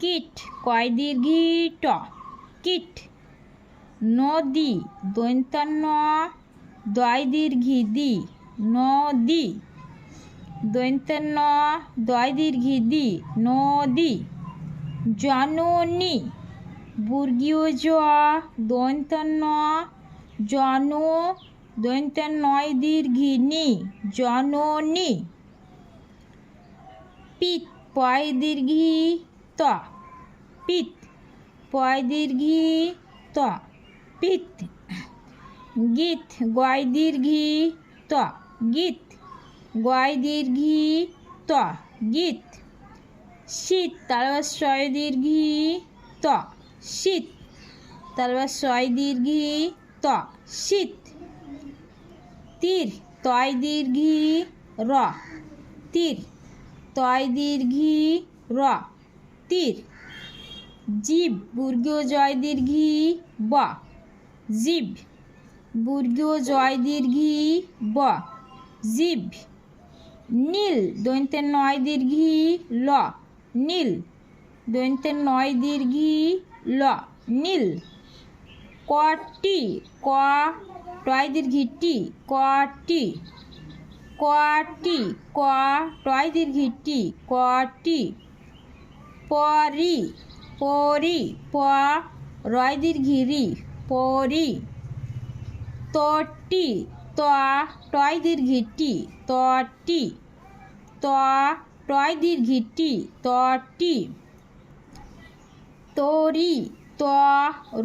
Kit কয় দীর্ঘী ট kit. নদী দন্তান্ন দয় দীর্ঘী দি নদী দন্তান্ন দয় দীর্ঘী দি নদী। জননী বর্গীয় জ দন্তান্ন জন দন্তান্নয় দীর্ঘী নি জননী। পিত পয় দীর্ঘী ত পিত পয় দীর্ঘী ত পিত। গীত গয় দীর্ঘী ত গীত গয় দীর্ঘী ত গীত। শীত তালব্য শয় দীর্ঘী ত শীত তালব্য শয় দীর্ঘী ত শীত। তীর তয় দীর্ঘী র তীর তয় দীর্ঘী র তীর। জীব বর্গীয় জয় দীর্ঘী ব জীব বর্গীয় জয় দীর্ঘী ব জীব। নীল দন্তের নয় দীর্ঘী ল নীল দন্তের নয় দীর্ঘী ল নীল। কটি ক টয় দীর্ঘী টি কটি কটি ক টয় দীর্ঘী টি কটি। পরি পরি প রয় দীর্ঘী রি পরি। তটি ত টয় দীর্ঘী টি তটি ত টয় দীর্ঘী টি তটি। তরি ত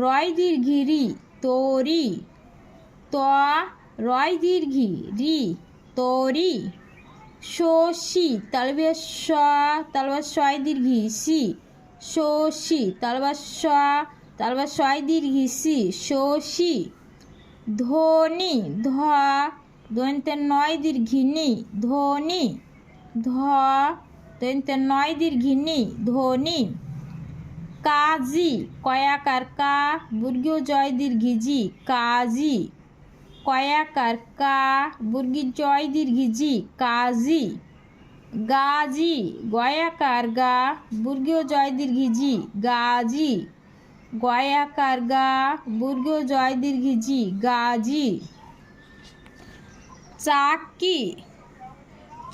রয় দীর্ঘী রি তরি ত রয় দীর্ঘী রি তরি। শশী তালব্য শ তালব্য শয় দীর্ঘী সি শশী তালব্য শ তালব্য শয় দীর্ঘী সি শশী। ধ্বনি ধ দন্তের নয় দীর্ঘী নি ধ্বনি ধ দন্তের নয় দীর্ঘী নি ধ্বনি। কাজী কয়াকার কা বর্গীয় জয় দীর্ঘী জি কাজী কয়াকার কা বর্গীয় জয় দীর্ঘী জি কাজী। গাজী গয়াকার গা বর্গীয় জয় দীর্ঘী জি গাজী গয়াকার গা বর্গীয় জয় দীর্ঘী জি গাজী। চাকি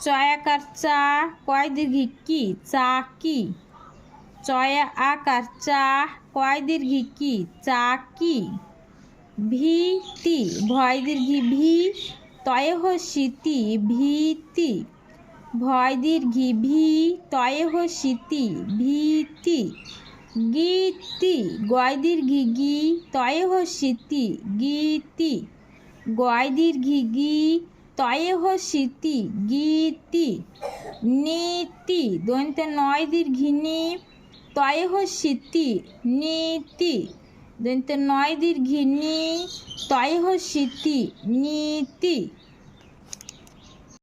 চয়াকার চা কয় দীর্ঘী কি চাকি চয়া আকার চা কয় দীর্ঘী কি চাকি। ভীতি ভয় দীর্ঘী ভি তয়ে হসিতি ভীতি ভয় দীর্ঘী ভি তয়ে হসিতি ভীতি। গীতি গয় দীর্ঘী গি তয়ে হসিতি গীতি গয় দীর্ঘী গি তয়ে হসিতি গীতি। নীতি দন্তে নয় দীর্ঘী নি তয়ে হসিতি নীতি দন্তে নয় দীর্ঘী নি তয়ে হসিতি নীতি।